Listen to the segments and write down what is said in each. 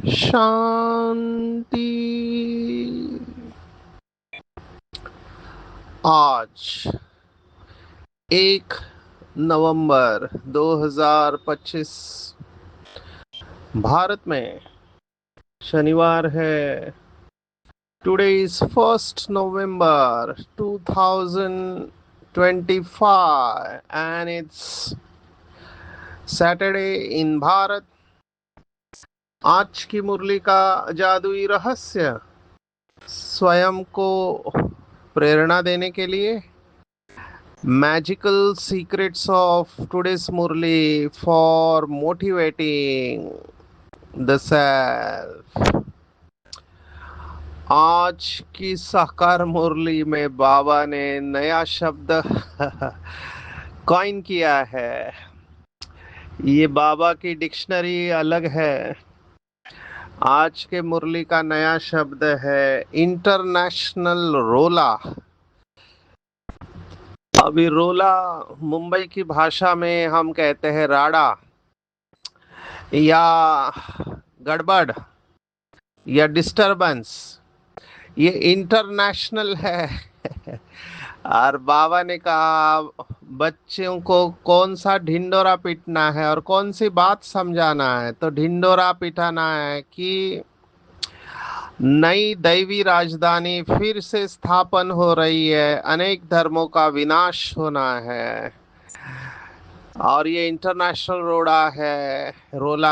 शांति। आज 1 नवंबर 2025 भारत में शनिवार है। Today is 1 November 2025 and it's Saturday in Bharat. आज की मुरली का जादुई रहस्य स्वयं को प्रेरणा देने के लिए Magical secrets of today's Murli for motivating the self। आज की साकार मुरली में बाबा ने नया शब्द कॉइन किया है। ये बाबा की डिक्शनरी अलग है। आज के मुरली का नया शब्द है इंटरनेशनल रोला। अभी रोला मुंबई की भाषा में हम कहते हैं राड़ा या गड़बड़ या डिस्टरबेंस। ये इंटरनेशनल है। और बाबा ने कहा बच्चों को कौन सा ढिंडोरा पीटना है और कौन सी बात समझाना है, तो ढिंडोरा पिटाना है कि नई दैवी राजधानी फिर से स्थापन हो रही है, अनेक धर्मों का विनाश होना है। और ये इंटरनेशनल रोला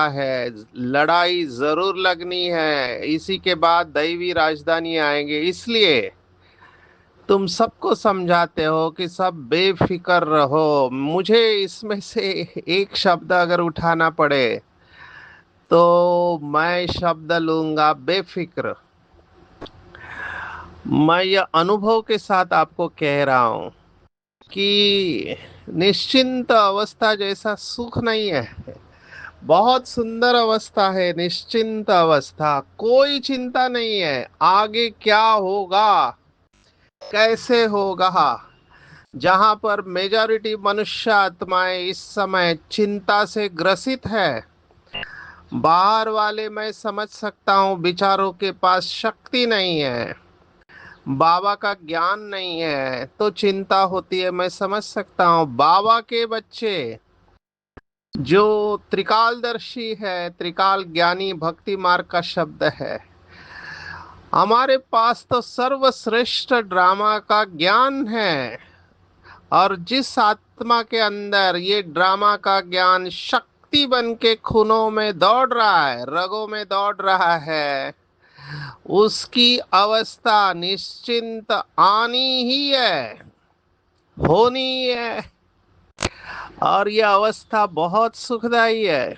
है। लड़ाई जरूर लगनी है, इसी के बाद दैवी राजधानी आएंगे। इसलिए तुम सबको समझाते हो कि सब बेफिक्र रहो। मुझे इसमें से एक शब्द अगर उठाना पड़े तो मैं शब्द लूंगा बेफिक्र। मैं यह अनुभव के साथ आपको कह रहा हूं कि निश्चिंत अवस्था जैसा सुख नहीं है। बहुत सुंदर अवस्था है निश्चिंत अवस्था। कोई चिंता नहीं है आगे क्या होगा, कैसे होगा। जहां पर मेजॉरिटी मनुष्य आत्माएं इस समय चिंता से ग्रसित है। बाहर वाले मैं समझ सकता हूं विचारों के पास शक्ति नहीं है, बाबा का ज्ञान नहीं है तो चिंता होती है। मैं समझ सकता हूँ बाबा के बच्चे जो त्रिकालदर्शी है, त्रिकाल ज्ञानी, भक्ति मार्ग का शब्द है। हमारे पास तो सर्वश्रेष्ठ ड्रामा का ज्ञान है। और जिस आत्मा के अंदर ये ड्रामा का ज्ञान शक्ति बन के खूनों में दौड़ रहा है, रगों में दौड़ रहा है, उसकी अवस्था निश्चिंत आनी ही है, होनी है। और यह अवस्था बहुत सुखदाई है।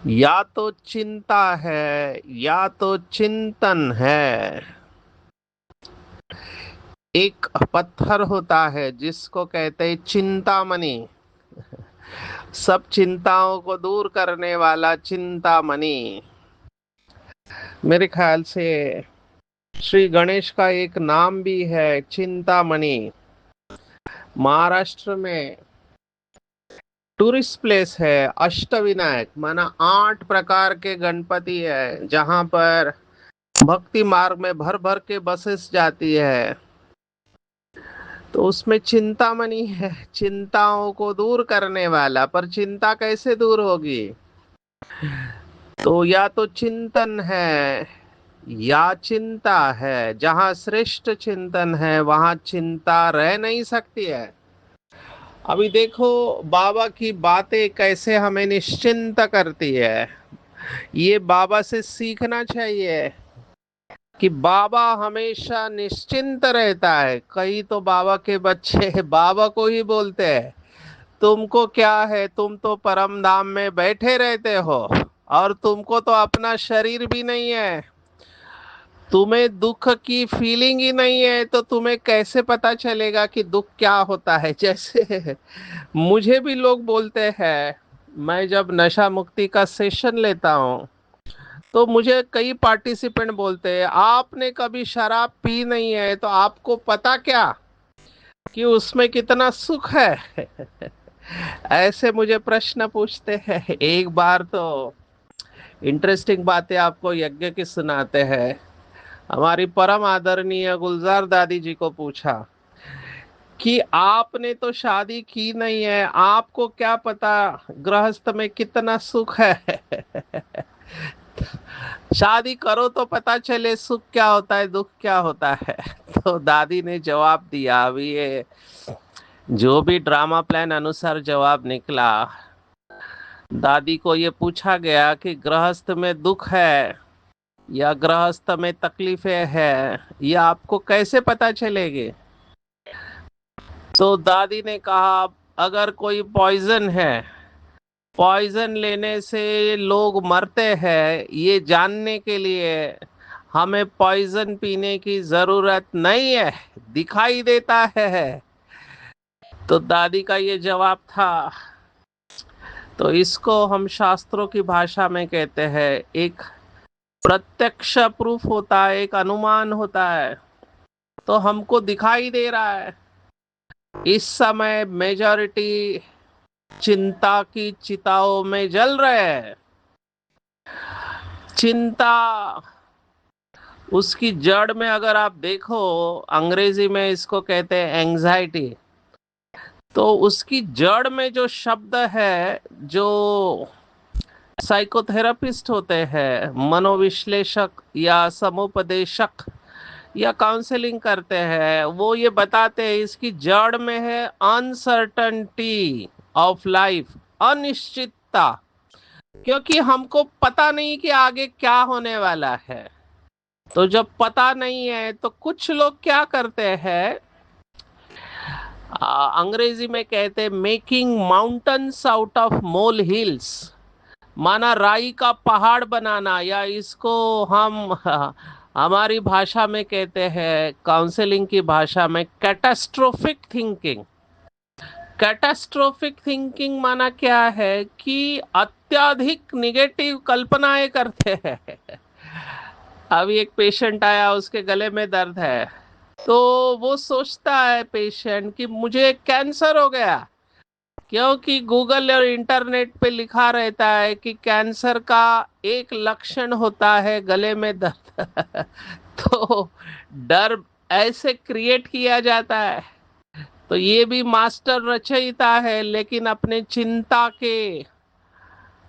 या तो चिंता है या तो चिंतन है। एक पत्थर होता है जिसको कहते हैं चिंतामणि। सब चिंताओं को दूर करने वाला चिंतामणि। मेरे ख्याल से श्री गणेश का एक नाम भी है चिंतामणि। महाराष्ट्र में टूरिस्ट प्लेस है अष्टविनायक, माना 8 प्रकार के गणपति है जहां पर भक्ति मार्ग में भर भर के बसेस जाती है। तो उसमें चिंतामणि है, चिंताओं को दूर करने वाला। पर चिंता कैसे दूर होगी? तो या तो चिंतन है या चिंता है। जहां श्रेष्ठ चिंतन है वहां चिंता रह नहीं सकती है। अभी देखो बाबा की बातें कैसे हमें निश्चिंत करती है। ये बाबा से सीखना चाहिए कि बाबा हमेशा निश्चिंत रहता है। कई तो बाबा के बच्चे बाबा को ही बोलते हैं तुमको क्या है, तुम तो परम धाम में बैठे रहते हो और तुमको तो अपना शरीर भी नहीं है, तुम्हें दुख की फीलिंग ही नहीं है, तो तुम्हें कैसे पता चलेगा कि दुख क्या होता है। जैसे मुझे भी लोग बोलते हैं, मैं जब नशा मुक्ति का सेशन लेता हूँ तो मुझे कई पार्टिसिपेंट बोलते हैं, आपने कभी शराब पी नहीं है तो आपको पता क्या कि उसमें कितना सुख है। ऐसे मुझे प्रश्न पूछते हैं। एक बार तो इंटरेस्टिंग बातें आपको यज्ञ की सुनाते हैं। हमारी परम आदरणीय गुलजार दादी जी को पूछा कि आपने तो शादी की नहीं है, आपको क्या पता गृहस्थ में कितना सुख है। शादी करो तो पता चले सुख क्या होता है, दुख क्या होता है। तो दादी ने जवाब दिया। अभी ये जो भी ड्रामा प्लान अनुसार जवाब निकला, दादी को ये पूछा गया कि गृहस्थ में दुख है या गृहस्थ में तकलीफें है, ये आपको कैसे पता चलेगी। तो दादी ने कहा, अगर कोई पॉइजन है, पॉइजन लेने से लोग मरते हैं, ये जानने के लिए हमें पॉइजन पीने की जरूरत नहीं है, दिखाई देता है। तो दादी का ये जवाब था। तो इसको हम शास्त्रों की भाषा में कहते हैं, एक प्रत्यक्ष प्रूफ होता है, एक अनुमान होता है। तो हमको दिखाई दे रहा है इस समय मेजॉरिटी चिंता की चिताओं में जल रहे हैं। चिंता, उसकी जड़ में अगर आप देखो, अंग्रेजी में इसको कहते हैं एंजाइटी। तो उसकी जड़ में जो शब्द है, जो साइकोथेरापिस्ट होते हैं, मनोविश्लेषक या समुपदेशक या काउंसलिंग करते हैं, वो ये बताते हैं इसकी जड़ में है अनसर्टनिटी ऑफ लाइफ, अनिश्चितता। क्योंकि हमको पता नहीं कि आगे क्या होने वाला है। तो जब पता नहीं है तो कुछ लोग क्या करते हैं, अंग्रेजी में कहते हैं making mountains out of mole hills, माना राई का पहाड़ बनाना, या इसको हम हमारी भाषा में कहते हैं, काउंसलिंग की भाषा में, कैटास्ट्रोफिक थिंकिंग। कैटास्ट्रोफिक थिंकिंग माना क्या है कि अत्यधिक निगेटिव कल्पनाएं करते हैं। अभी एक पेशेंट आया, उसके गले में दर्द है, तो वो सोचता है पेशेंट कि मुझे कैंसर हो गया, क्योंकि गूगल और इंटरनेट पे लिखा रहता है कि कैंसर का एक लक्षण होता है गले में दर्द। तो डर ऐसे क्रिएट किया जाता है। तो ये भी मास्टर रचयिता है, लेकिन अपने चिंता के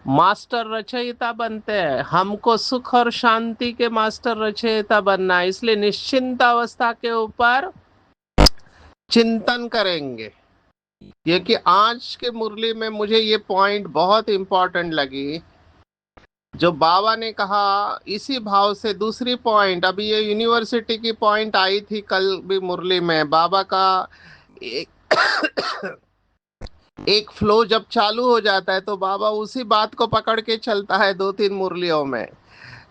मास्टर रचयिता बनते हैं। हमको सुख और शांति के मास्टर रचयिता बनना है, इसलिए निश्चिंत अवस्था के ऊपर चिंतन करेंगे। क्योंकि आज के मुरली में मुझे ये पॉइंट बहुत इंपॉर्टेंट लगी, जो बाबा ने कहा। इसी भाव से दूसरी पॉइंट, अभी ये यूनिवर्सिटी की पॉइंट आई थी कल भी मुरली में, बाबा का एक फ्लो जब चालू हो जाता है तो बाबा उसी बात को पकड़ के चलता है 2-3 मुरलियों में।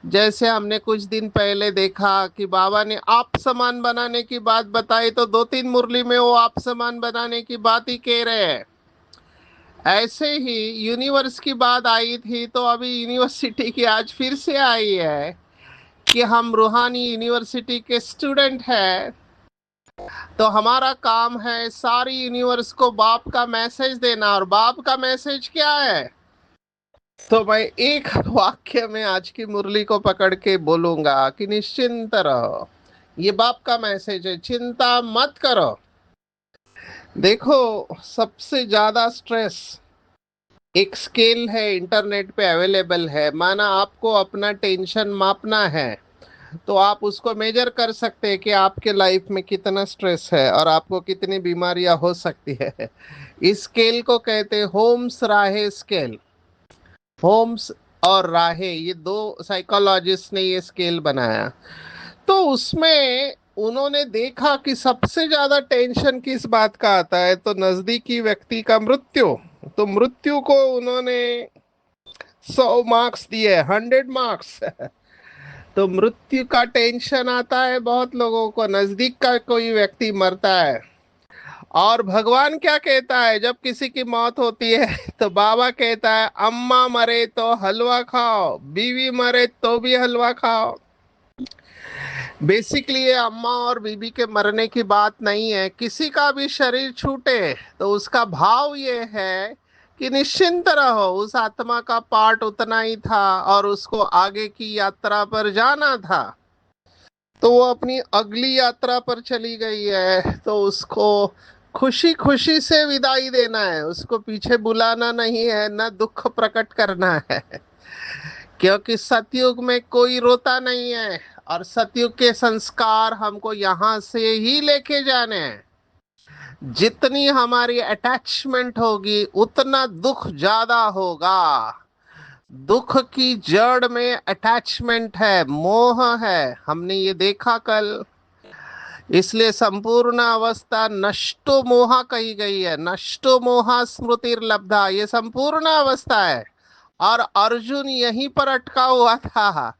जैसे हमने कुछ दिन पहले देखा कि बाबा ने आप समान बनाने की बात बताई, तो 2-3 मुरली में वो आप समान बनाने की बात ही कह रहे हैं। ऐसे ही यूनिवर्स की बात आई थी, तो अभी यूनिवर्सिटी की आज फिर से आई है कि हम रूहानी यूनिवर्सिटी के स्टूडेंट हैं। तो हमारा काम है सारी यूनिवर्स को बाप का मैसेज देना। और बाप का मैसेज क्या है, तो मैं एक वाक्य में आज की मुरली को पकड़ के बोलूंगा कि निश्चिंत रहो। ये बाप का मैसेज है, चिंता मत करो। देखो, सबसे ज्यादा स्ट्रेस, एक स्केल है इंटरनेट पे अवेलेबल है, माना आपको अपना टेंशन मापना है तो आप उसको मेजर कर सकते हैं कि आपके लाइफ में कितना स्ट्रेस है और आपको कितनी बीमारियां हो सकती है। इस स्केल को कहते हैं होम्स राहे स्केल। होम्स और राहे, ये दो साइकोलॉजिस्ट ने ये स्केल बनाया। तो उसमें उन्होंने देखा कि सबसे ज्यादा टेंशन किस बात का आता है, तो नजदीकी व्यक्ति का मृत्यु। तो मृत्यु को उन्होंने 100 मार्क्स दिए, 100 मार्क्स। तो मृत्यु का टेंशन आता है बहुत लोगों को, नजदीक का कोई व्यक्ति मरता है। और भगवान क्या कहता है जब किसी की मौत होती है? तो बाबा कहता है, अम्मा मरे तो हलवा खाओ, बीवी मरे तो भी हलवा खाओ। बेसिकली ये अम्मा और बीबी के मरने की बात नहीं है। किसी का भी शरीर छूटे तो उसका भाव ये है कि निश्चिंत रहो, उस आत्मा का पार्ट उतना ही था और उसको आगे की यात्रा पर जाना था। तो वो अपनी अगली यात्रा पर चली गई है, तो उसको खुशी खुशी से विदाई देना है, उसको पीछे बुलाना नहीं है, न दुख प्रकट करना है। क्योंकि सतयुग में कोई रोता नहीं है, और सतयुग के संस्कार हमको यहाँ से ही लेके जाने हैं। जितनी हमारी अटैचमेंट होगी उतना दुख ज्यादा होगा। दुख की जड़ में अटैचमेंट है, मोह है, हमने ये देखा कल। इसलिए संपूर्ण अवस्था नष्टो मोहा कही गई है, नष्टो मोहा स्मृतिर्लब्धा, ये संपूर्ण अवस्था है। और अर्जुन यहीं पर अटका हुआ था।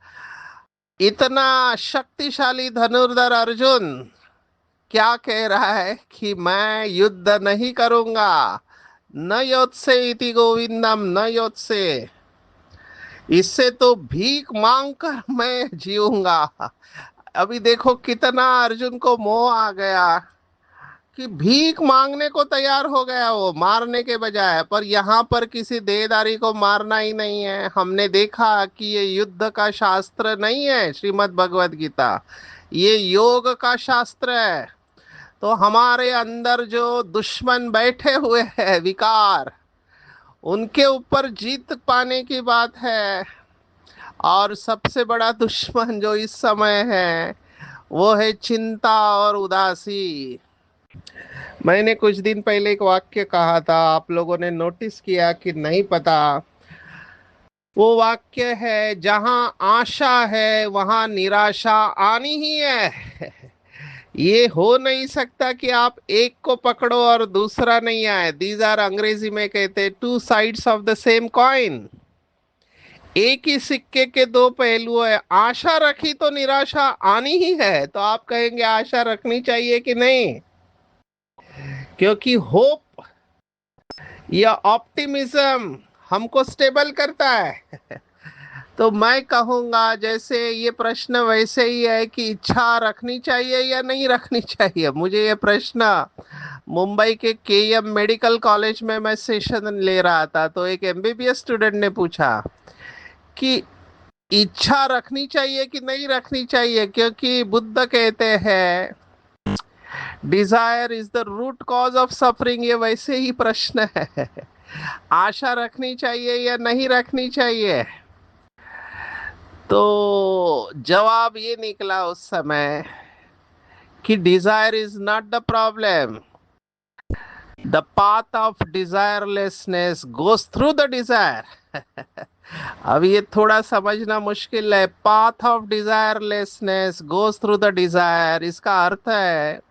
इतना शक्तिशाली धनुर्धर अर्जुन क्या कह रहा है कि मैं युद्ध नहीं करूंगा, न योत्से इति गोविंदम न योत्से, इससे तो भीख मांग कर मैं जीऊंगा। अभी देखो कितना अर्जुन को मोह आ गया कि भीख मांगने को तैयार हो गया वो, मारने के बजाय। पर यहाँ पर किसी देहदारी को मारना ही नहीं है। हमने देखा कि ये युद्ध का शास्त्र नहीं है श्रीमद् भगवद गीता, ये योग का शास्त्र है। तो हमारे अंदर जो दुश्मन बैठे हुए हैं विकार, उनके ऊपर जीत पाने की बात है। और सबसे बड़ा दुश्मन जो इस समय है वो है चिंता और उदासी। मैंने कुछ दिन पहले एक वाक्य कहा था, आप लोगों ने नोटिस किया कि नहीं पता। वो वाक्य है, जहां आशा है वहां निराशा आनी ही है। ये हो नहीं सकता कि आप एक को पकड़ो और दूसरा नहीं आए। दीज आर, अंग्रेजी में कहते हैं, two sides of the same coin. एक ही सिक्के के दो पहलू है। आशा रखी तो निराशा आनी ही है। तो आप कहेंगे आशा रखनी चाहिए कि नहीं? क्योंकि होप या ऑप्टिमिज्म हमको स्टेबल करता है। तो मैं कहूंगा जैसे ये प्रश्न वैसे ही है कि इच्छा रखनी चाहिए या नहीं रखनी चाहिए। मुझे ये प्रश्न मुंबई के केएम मेडिकल कॉलेज में मैं सेशन ले रहा था, तो एक एमबीबीएस स्टूडेंट ने पूछा कि इच्छा रखनी चाहिए कि नहीं रखनी चाहिए, क्योंकि बुद्ध कहते हैं desire is the root cause of suffering. ये वैसे ही प्रश्न है, आशा रखनी चाहिए या नहीं रखनी चाहिए। तो जवाब ये निकला उस समय कि desire is not the problem, the path of desirelessness goes through the desire. अब ये थोड़ा समझना मुश्किल है। Path of desirelessness goes through the desire, इसका अर्थ है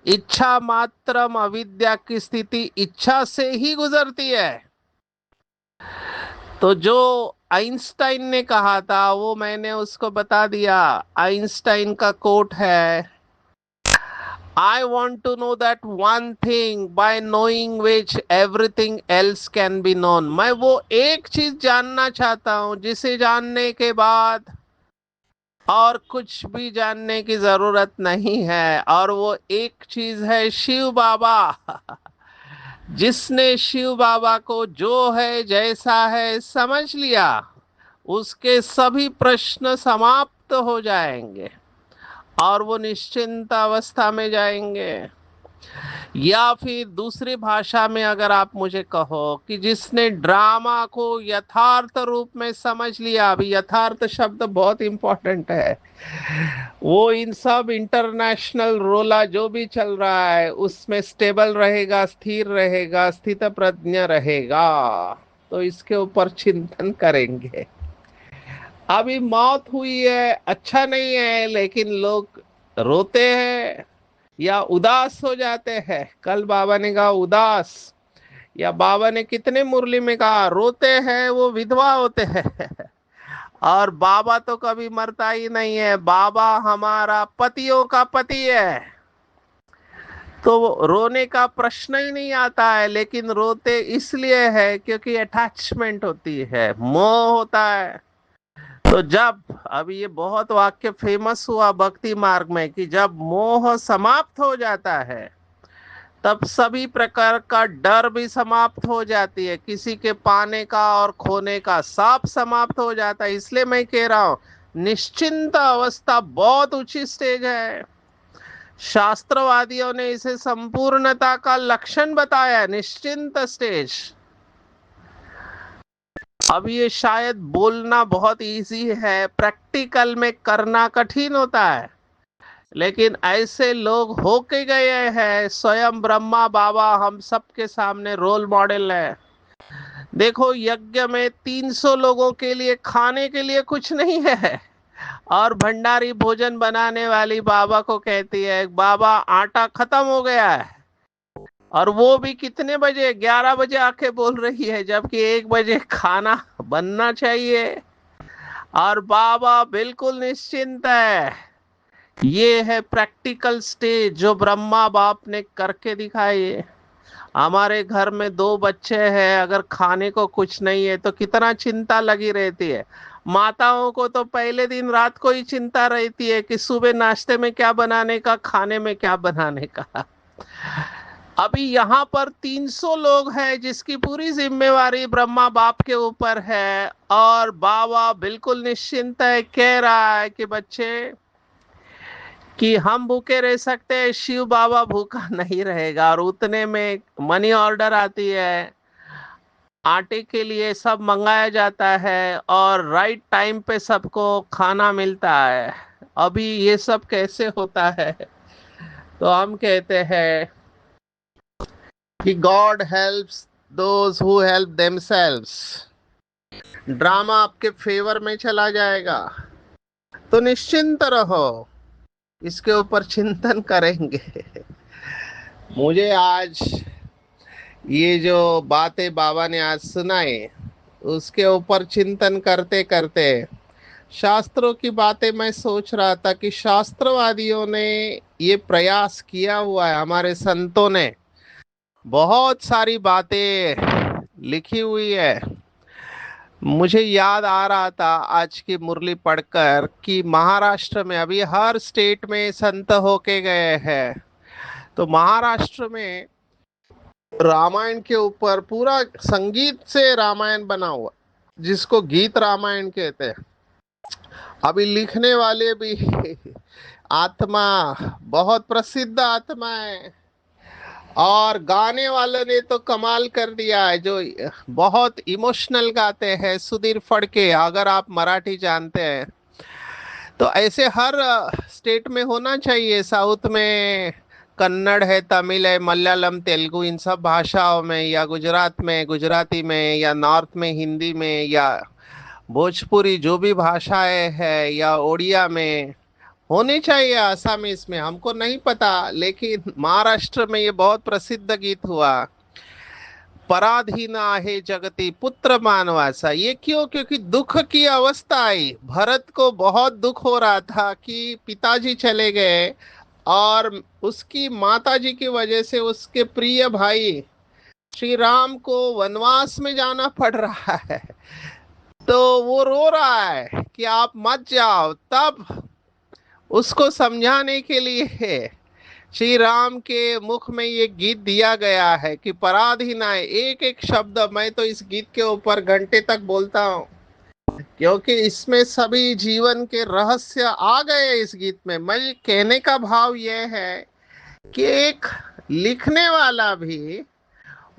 इच्छा मात्रम अविद्या की स्थिति इच्छा से ही गुजरती है। तो जो आइंस्टाइन ने कहा था वो मैंने उसको बता दिया। आइंस्टाइन का कोट है, I want to know that one thing by knowing which everything else can be known। मैं वो एक चीज जानना चाहता हूं जिसे जानने के बाद और कुछ भी जानने की जरूरत नहीं है। और वो एक चीज है शिव बाबा। जिसने शिव बाबा को जो है जैसा है समझ लिया, उसके सभी प्रश्न समाप्त हो जाएंगे और वो निश्चिंत अवस्था में जाएंगे। या फिर दूसरी भाषा में अगर आप मुझे कहो कि जिसने ड्रामा को यथार्थ रूप में समझ लिया, अभी यथार्थ शब्द बहुत इंपॉर्टेंट है, वो इन सब इंटरनेशनल रोला जो भी चल रहा है उसमें स्टेबल रहेगा, स्थिर रहेगा, स्थित प्रज्ञ रहेगा। तो इसके ऊपर चिंतन करेंगे। अभी मौत हुई है, अच्छा नहीं है, लेकिन लोग रोते हैं या उदास हो जाते हैं। कल बाबा ने कहा उदास, या बाबा ने कितने मुरली में कहा रोते हैं वो विधवा होते हैं। और बाबा तो कभी मरता ही नहीं है, बाबा हमारा पतियों का पति है, तो रोने का प्रश्न ही नहीं आता है। लेकिन रोते इसलिए है क्योंकि अटैचमेंट होती है, मोह होता है। तो जब, अभी ये बहुत वाक्य फेमस हुआ भक्ति मार्ग में, कि जब मोह समाप्त हो जाता है तब सभी प्रकार का डर भी समाप्त हो जाती है, किसी के पाने का और खोने का सब समाप्त हो जाता है। इसलिए मैं कह रहा हूं निश्चिंत अवस्था बहुत ऊंची स्टेज है। शास्त्रवादियों ने इसे संपूर्णता का लक्षण बताया, निश्चिंत स्टेज। अब ये शायद बोलना बहुत इजी है, प्रैक्टिकल में करना कठिन होता है, लेकिन ऐसे लोग होके गए हैं। स्वयं ब्रह्मा बाबा हम सबके सामने रोल मॉडल है। देखो, यज्ञ में 300 लोगों के लिए खाने के लिए कुछ नहीं है, और भंडारी भोजन बनाने वाली बाबा को कहती है बाबा आटा खत्म हो गया है, और वो भी कितने बजे, 11 बजे आके बोल रही है, जबकि 1 बजे खाना बनना चाहिए। और बाबा बिल्कुल निश्चिंत है। ये है प्रैक्टिकल स्टेज जो ब्रह्मा बाप ने करके दिखाई है। हमारे घर में 2 बच्चे हैं, अगर खाने को कुछ नहीं है तो कितना चिंता लगी रहती है। माताओं को तो पहले दिन रात को ही चिंता रहती है कि सुबह नाश्ते में क्या बनाने का, खाने में क्या बनाने का। अभी यहाँ पर 300 लोग हैं जिसकी पूरी जिम्मेवारी ब्रह्मा बाप के ऊपर है, और बाबा बिल्कुल निश्चिंत है, कह रहा है कि बच्चे, कि हम भूखे रह सकते हैं, शिव बाबा भूखा नहीं रहेगा। और उतने में मनी ऑर्डर आती है, आटे के लिए सब मंगाया जाता है, और राइट टाइम पे सबको खाना मिलता है। अभी ये सब कैसे होता है? तो हम कहते हैं कि God helps those who help themselves. Drama आपके फेवर में चला जाएगा, तो निश्चिंत रहो, इसके ऊपर चिंतन करेंगे। मुझे आज ये जो बातें बाबा ने आज सुनाई, उसके ऊपर चिंतन करते करते शास्त्रों की बातें मैं सोच रहा था कि शास्त्रवादियों ने ये प्रयास किया हुआ है, हमारे संतों ने बहुत सारी बातें लिखी हुई है। मुझे याद आ रहा था आज की मुरली पढ़कर कि महाराष्ट्र में अभी हर स्टेट में संत होके गए हैं। तो महाराष्ट्र में रामायण के ऊपर पूरा संगीत से रामायण बना हुआ, जिसको गीत रामायण कहते हैं। अभी लिखने वाले भी आत्मा, बहुत प्रसिद्ध आत्मा है, और गाने वालों ने तो कमाल कर दिया है, जो बहुत इमोशनल गाते हैं। सुधीर फड़के, अगर आप मराठी जानते हैं तो ऐसे हर स्टेट में होना चाहिए। साउथ में कन्नड़ है, तमिल है, मलयालम, तेलुगु, इन सब भाषाओं में, या गुजरात में गुजराती में, या नॉर्थ में हिंदी में, या भोजपुरी, जो भी भाषाएं है, या ओडिया में होने चाहिए। आसामीज में हमको नहीं पता, लेकिन महाराष्ट्र में ये बहुत प्रसिद्ध गीत हुआ, पराधीना है जगती पुत्र मानवासा। ये क्यों? क्योंकि दुख की अवस्था आई, भरत को बहुत दुख हो रहा था कि पिताजी चले गए, और उसकी माताजी की वजह से उसके प्रिय भाई श्री राम को वनवास में जाना पड़ रहा है। तो वो रो रहा है कि आप मत जाओ। तब उसको समझाने के लिए श्री राम के मुख में ये गीत दिया गया है कि पराधीनाय, एक एक शब्द मैं तो इस गीत के ऊपर घंटे तक बोलता हूँ, क्योंकि इसमें सभी जीवन के रहस्य आ गए इस गीत में। मैं कहने का भाव ये है कि एक लिखने वाला भी,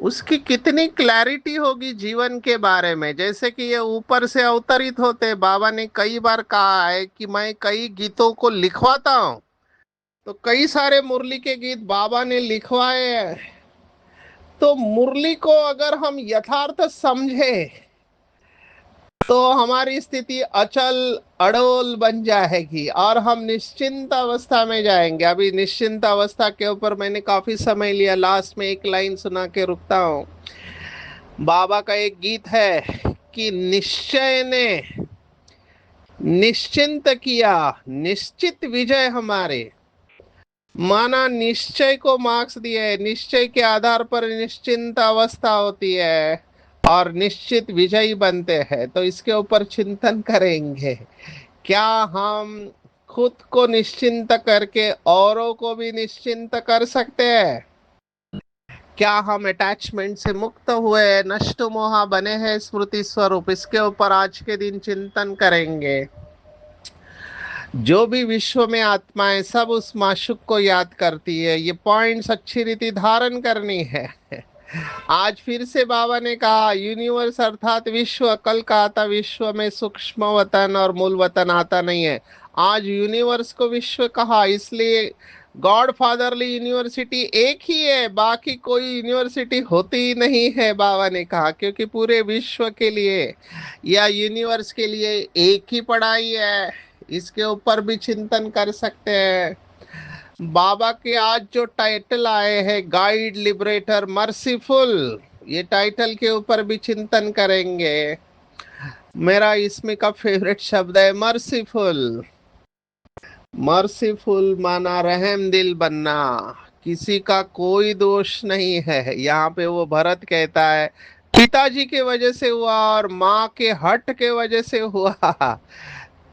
उसकी कितनी क्लैरिटी होगी जीवन के बारे में। जैसे कि ये ऊपर से अवतरित होते, बाबा ने कई बार कहा है कि मैं कई गीतों को लिखवाता हूँ, तो कई सारे मुरली के गीत बाबा ने लिखवाए हैं। तो मुरली को अगर हम यथार्थ समझे तो हमारी स्थिति अचल अडोल बन जाएगी और हम निश्चिंत अवस्था में जाएंगे। अभी निश्चिंत अवस्था के ऊपर मैंने काफी समय लिया, लास्ट में एक लाइन सुना के रुकता हूँ। बाबा का एक गीत है कि निश्चय ने निश्चिंत किया, निश्चित विजय हमारे। माना निश्चय को मार्क्स दिए, निश्चय के आधार पर निश्चिंत अवस्था होती है और निश्चित विजयी बनते हैं। तो इसके ऊपर चिंतन करेंगे, क्या हम खुद को निश्चिंत करके औरों को भी निश्चिंत कर सकते हैं? क्या हम अटैचमेंट से मुक्त हुए, नष्ट मोहा बने हैं स्मृति स्वरूप? इसके ऊपर आज के दिन चिंतन करेंगे। जो भी विश्व में आत्माएं सब उस माशुक को याद करती है, ये पॉइंट्स अच्छी रीति धारण करनी है। आज फिर से बाबा ने कहा यूनिवर्स अर्थात विश्व, कल कहा था विश्व में सूक्ष्म वतन और मूल वतन आता नहीं है, आज यूनिवर्स को विश्व कहा। इसलिए गॉड फादरली यूनिवर्सिटी एक ही है, बाकी कोई यूनिवर्सिटी होती ही नहीं है, बाबा ने कहा, क्योंकि पूरे विश्व के लिए या यूनिवर्स के लिए एक ही पढ़ाई है। इसके ऊपर भी चिंतन कर सकते हैं। बाबा के आज जो टाइटल आए हैं गाइड, लिबरेटर, मर्सीफुल, ये टाइटल के ऊपर भी चिंतन करेंगे। मेरा इसमें का फेवरेट शब्द है मर्सीफुल। मर्सीफुल माना रहम दिल बनना, किसी का कोई दोष नहीं है। यहाँ पे वो भरत कहता है पिताजी के वजह से हुआ और माँ के हट के वजह से हुआ।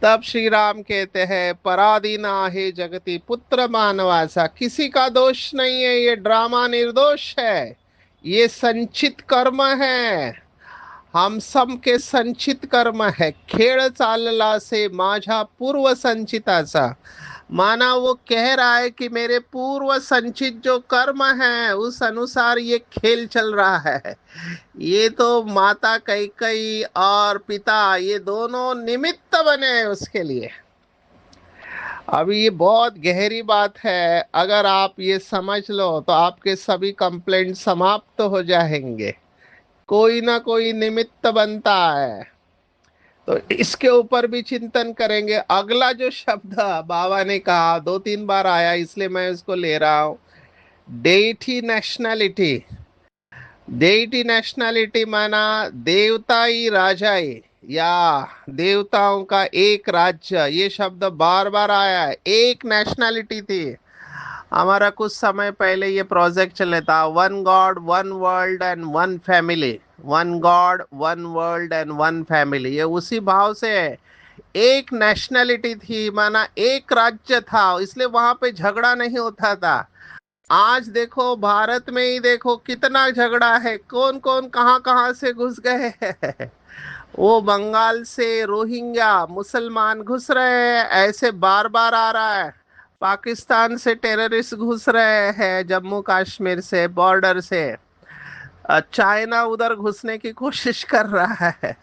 तब श्री राम कहते हैं पराधीना है जगती पुत्र मानवासा, किसी का दोष नहीं है, ये ड्रामा निर्दोष है, ये संचित कर्म है, हम सब के संचित कर्म है। खेळ चालला से माझा पूर्व संचिताचा, माना वो कह रहा है कि मेरे पूर्व संचित जो कर्म है उस अनुसार ये खेल चल रहा है। ये तो माता कैकेयी और पिता ये दोनों निमित्त बने हैं उसके लिए। अभी ये बहुत गहरी बात है, अगर आप ये समझ लो तो आपके सभी कंप्लेंट समाप्त हो जाएंगे। कोई ना कोई निमित्त बनता है, तो इसके ऊपर भी चिंतन करेंगे। अगला जो शब्द बाबा ने कहा 2-3 बार आया, इसलिए मैं उसको ले रहा हूं, डेटी नेशनैलिटी। डेटी नेशनैलिटी माना देवताई राजाई या देवताओं का एक राज्य, ये शब्द बार बार आया है। एक नेशनैलिटी थी। हमारा कुछ समय पहले ये प्रोजेक्ट चले था, one God one world and one family, one God one world and one family, ये उसी भाव से है। एक नेशनैलिटी थी, माना एक राज्य था, इसलिए वहां पे झगड़ा नहीं होता था। आज देखो भारत में ही देखो कितना झगड़ा है, कौन कौन कहाँ कहाँ से घुस गए हैं। वो बंगाल से रोहिंग्या मुसलमान घुस रहे हैं, ऐसे बार बार आ रहा है। पाकिस्तान से टेररिस्ट घुस रहे हैं, जम्मू कश्मीर से बॉर्डर से। चाइना उधर घुसने की कोशिश कर रहा है।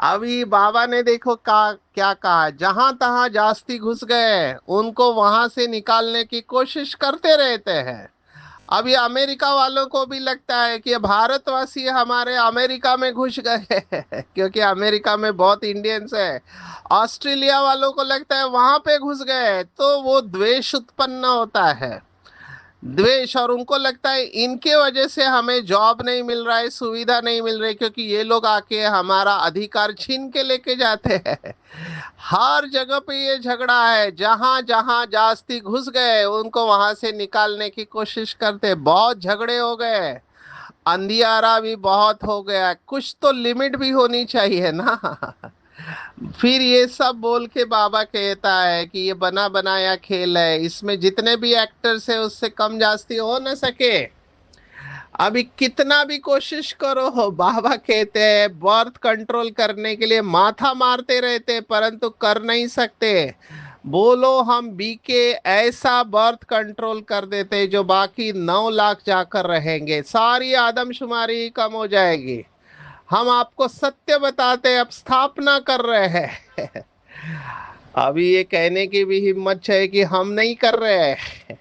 अभी बाबा ने देखो क्या कहा, जहां तहां जास्ती घुस गए उनको वहां से निकालने की कोशिश करते रहते हैं। अभी अमेरिका वालों को भी लगता है कि भारतवासी हमारे अमेरिका में घुस गए हैं, क्योंकि अमेरिका में बहुत इंडियंस है। ऑस्ट्रेलिया वालों को लगता है वहां पे घुस गए, तो वो द्वेष उत्पन्न होता है, द्वेष। और उनको लगता है इनके वजह से हमें जॉब नहीं मिल रहा है, सुविधा नहीं मिल रही, क्योंकि ये लोग आके हमारा अधिकार छीन के लेके जाते हैं। हर जगह पे ये झगड़ा है, जहां जहां जास्ती घुस गए उनको वहां से निकालने की कोशिश करते। बहुत झगड़े हो गए, अंधियारा भी बहुत हो गया, कुछ तो लिमिट भी होनी चाहिए ना। फिर ये सब बोल के बाबा कहता है कि ये बना बनाया खेल है, इसमें जितने भी एक्टर्स है उससे कम जास्ती हो न सके। अभी कितना भी कोशिश करो, बाबा कहते हैं बर्थ कंट्रोल करने के लिए माथा मारते रहते परंतु कर नहीं सकते। बोलो हम बीके ऐसा बर्थ कंट्रोल कर देते जो बाकी 9 लाख जाकर रहेंगे, सारी आदमशुमारी कम हो जाएगी। हम आपको सत्य बताते, अब स्थापना कर रहे हैं। अभी ये कहने की भी हिम्मत है कि हम नहीं कर रहे हैं,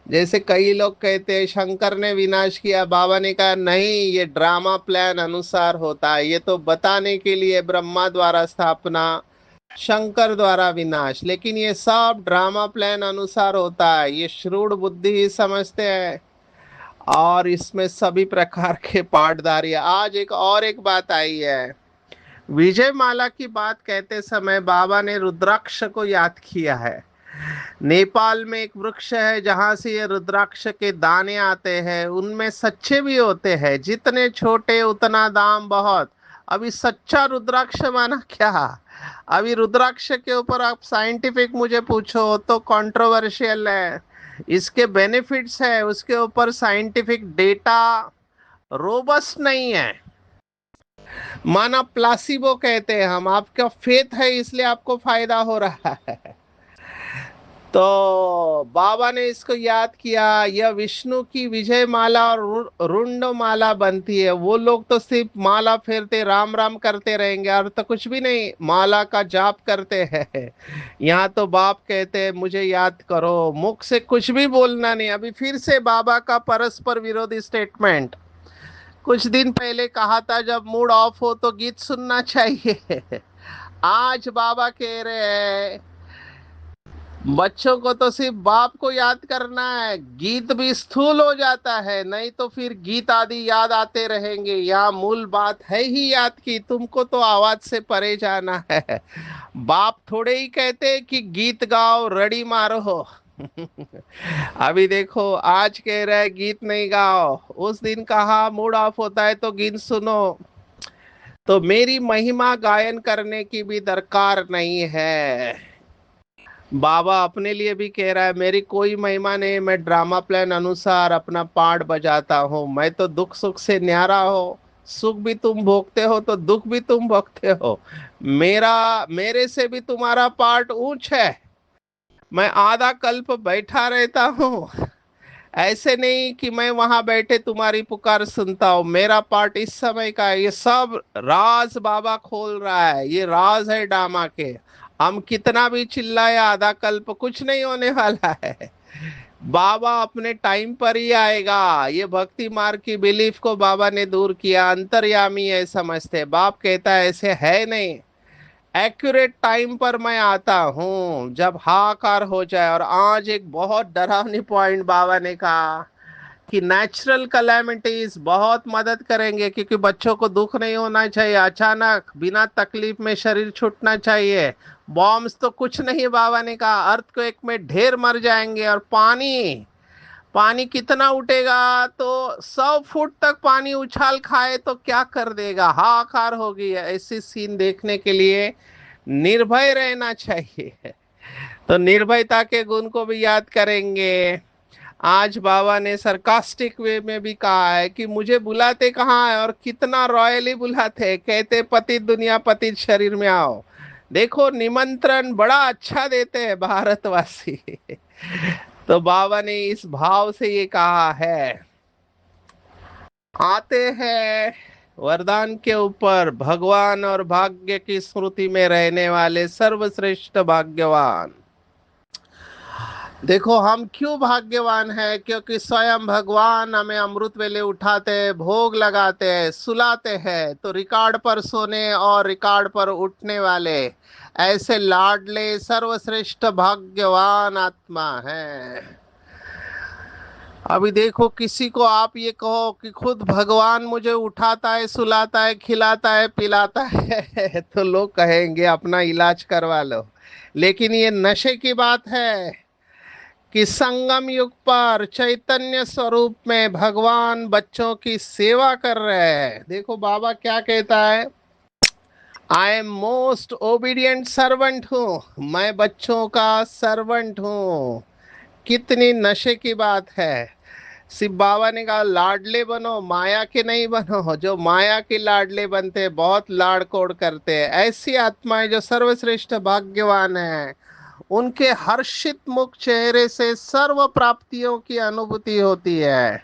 जैसे कई लोग कहते हैं शंकर ने विनाश किया, बाबा ने कहा नहीं, ये ड्रामा प्लान अनुसार होता है, ये तो बताने के लिए ब्रह्मा द्वारा स्थापना, शंकर द्वारा विनाश, लेकिन ये सब ड्रामा प्लान अनुसार होता है, ये श्रूड बुद्धि ही समझते हैं। और इसमें सभी प्रकार के पाठधारी है। आज एक बात आई है, विजय माला की बात कहते समय बाबा ने रुद्राक्ष को याद किया है। नेपाल में एक वृक्ष है जहां से ये रुद्राक्ष के दाने आते हैं, उनमें सच्चे भी होते हैं, जितने छोटे उतना दाम बहुत। अभी सच्चा रुद्राक्ष माना क्या? अभी रुद्राक्ष के ऊपर आप साइंटिफिक मुझे पूछो तो कंट्रोवर्शियल है। इसके बेनिफिट्स है, उसके ऊपर साइंटिफिक डेटा रोबस्ट नहीं है। माना प्लासिबो कहते हैं हम, आपका फेथ है इसलिए आपको फायदा हो रहा है। तो बाबा ने इसको याद किया, यह विष्णु की विजय माला और रुंड माला बनती है। वो लोग तो सिर्फ माला फेरते राम राम करते रहेंगे और तो कुछ भी नहीं, माला का जाप करते हैं। यहाँ तो बाप कहते हैं मुझे याद करो, मुख से कुछ भी बोलना नहीं। अभी फिर से बाबा का परस्पर विरोधी स्टेटमेंट कुछ दिन पहले कहा था, जब मूड ऑफ हो तो गीत सुनना चाहिए। आज बाबा कह रहे हैं बच्चों को तो सिर्फ बाप को याद करना है, गीत भी स्थूल हो जाता है, नहीं तो फिर गीत आदि याद आते रहेंगे। यहाँ मूल बात है ही याद की, तुमको तो आवाज से परे जाना है। बाप थोड़े ही कहते कि गीत गाओ रड़ी मारो। अभी देखो आज कह रहे गीत नहीं गाओ, उस दिन कहा मूड ऑफ होता है तो गीत सुनो। तो मेरी महिमा गायन करने की भी दरकार नहीं है। बाबा अपने लिए भी कह रहा है मेरी कोई महिमा नहीं, मैं ड्रामा प्लान अनुसार अपना पार्ट बजाता हूँ। मैं तो दुख सुख से न्यारा हो, सुख भी तुम भोगते हो तो दुख भी तुम भोगते हो। मेरे से भी तुम्हारा पार्ट ऊंच है। मैं आधा कल्प बैठा रहता हूँ, ऐसे नहीं कि मैं वहां बैठे तुम्हारी पुकार सुनता हूँ। मेरा पार्ट इस समय का है। ये सब राज बाबा खोल रहा है, ये राज है ड्रामा के। हम कितना भी चिल्लाए आधा कल्प कुछ नहीं होने वाला है। बाबा अपने टाइम पर ही आएगा। ये भक्ति मार्ग की बिलीफ को बाबा ने दूर किया, अंतर्यामी है समझते। बाप कहता है ऐसे है नहीं, एक्यूरेट टाइम पर मैं आता हूँ जब हाकार हो जाए। और आज एक बहुत डरावनी पॉइंट बाबा ने कहा कि नेचुरल कैलेमिटीज बहुत मदद करेंगे, क्योंकि बच्चों को दुख नहीं होना चाहिए, अचानक बिना तकलीफ में शरीर छूटना चाहिए। बॉम्ब्स तो कुछ नहीं, बाबा ने कहा अर्थक्वेक में ढेर मर जाएंगे। और पानी पानी कितना उठेगा, तो 100 फुट तक पानी उछाल खाए तो क्या कर देगा, हाहाकार होगी। ऐसी सीन देखने के लिए निर्भय रहना चाहिए। तो निर्भयता के गुण को भी याद करेंगे। आज बाबा ने सरकास्टिक वे में भी कहा है कि मुझे बुलाते कहाँ है, और कितना रॉयली बुलाते, कहते पतित दुनिया पतित शरीर में आओ। देखो निमंत्रण बड़ा अच्छा देते हैं भारतवासी। तो बाबा ने इस भाव से ये कहा है। आते हैं वरदान के ऊपर, भगवान और भाग्य की स्मृति में रहने वाले सर्वश्रेष्ठ भाग्यवान। देखो हम क्यों भाग्यवान हैं, क्योंकि स्वयं भगवान हमें अमृत वेले उठाते हैं, भोग लगाते हैं, सुलाते हैं। तो रिकॉर्ड पर सोने और रिकॉर्ड पर उठने वाले ऐसे लाडले सर्वश्रेष्ठ भाग्यवान आत्मा है। अभी देखो किसी को आप ये कहो कि खुद भगवान मुझे उठाता है, सुलाता है, खिलाता है, पिलाता है, तो लोग कहेंगे अपना इलाज करवा लो। लेकिन ये नशे की बात है कि संगम युग पर चैतन्य स्वरूप में भगवान बच्चों की सेवा कर रहे हैं। देखो बाबा क्या कहता है, I am most obedient servant हूँ, मैं बच्चों का सर्वेंट हूँ। कितनी नशे की बात है। सिर्फ बाबा ने कहा लाडले बनो, माया के नहीं बनो। जो माया के लाडले बनते बहुत लाड़ कोड़ करते हैं, ऐसी आत्माएं जो सर्वश्रेष्ठ भाग्यवान है, उनके हर्षित मुख चेहरे से सर्व प्राप्तियों की अनुभूति होती है।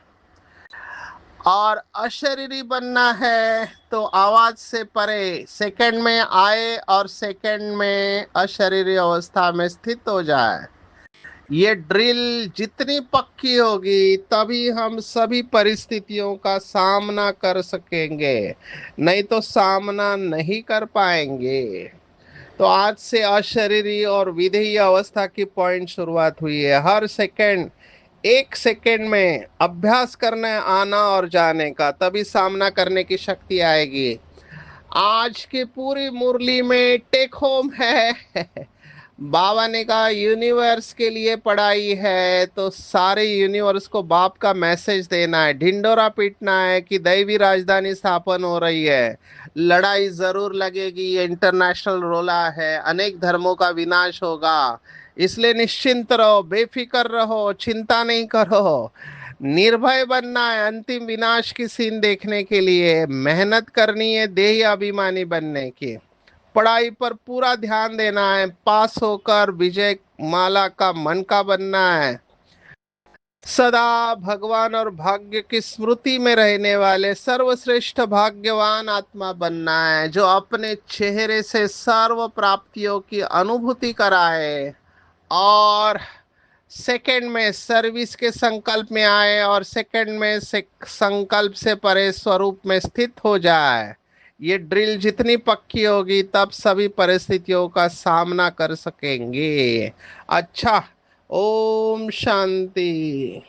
और अशरीरी बनना है तो आवाज से परे सेकंड में आए और सेकंड में अशरीरी अवस्था में स्थित हो जाए। ये ड्रिल जितनी पक्की होगी तभी हम सभी परिस्थितियों का सामना कर सकेंगे, नहीं तो सामना नहीं कर पाएंगे। तो आज से अशरीरी और विधेय अवस्था की पॉइंट शुरुआत हुई है। हर सेकंड, एक सेकंड में अभ्यास करना है आना और जाने का, तभी सामना करने की शक्ति आएगी। आज की पूरी मुरली में टेक होम है। बाबा ने कहा यूनिवर्स के लिए पढ़ाई है, तो सारे यूनिवर्स को बाप का मैसेज देना है, ढिंडोरा पीटना है कि दैवी राजधानी स्थापन हो रही है। लड़ाई जरूर लगेगी, ये इंटरनेशनल रोला है, अनेक धर्मों का विनाश होगा। इसलिए निश्चिंत रहो, बेफिक्र रहो, चिंता नहीं करो। निर्भय बनना है अंतिम विनाश की सीन देखने के लिए, मेहनत करनी है देही अभिमानी बनने की। पढ़ाई पर पूरा ध्यान देना है, पास होकर विजय माला का मन का बनना है। सदा भगवान और भाग्य की स्मृति में रहने वाले सर्वश्रेष्ठ भाग्यवान आत्मा बनना है, जो अपने चेहरे से सर्व प्राप्तियों की अनुभूति कराए और सेकंड में सर्विस के संकल्प में आए और सेकंड में से संकल्प से परे स्वरूप में स्थित हो जाए। ये ड्रिल जितनी पक्की होगी तब सभी परिस्थितियों का सामना कर सकेंगे। अच्छा, ओम शांति।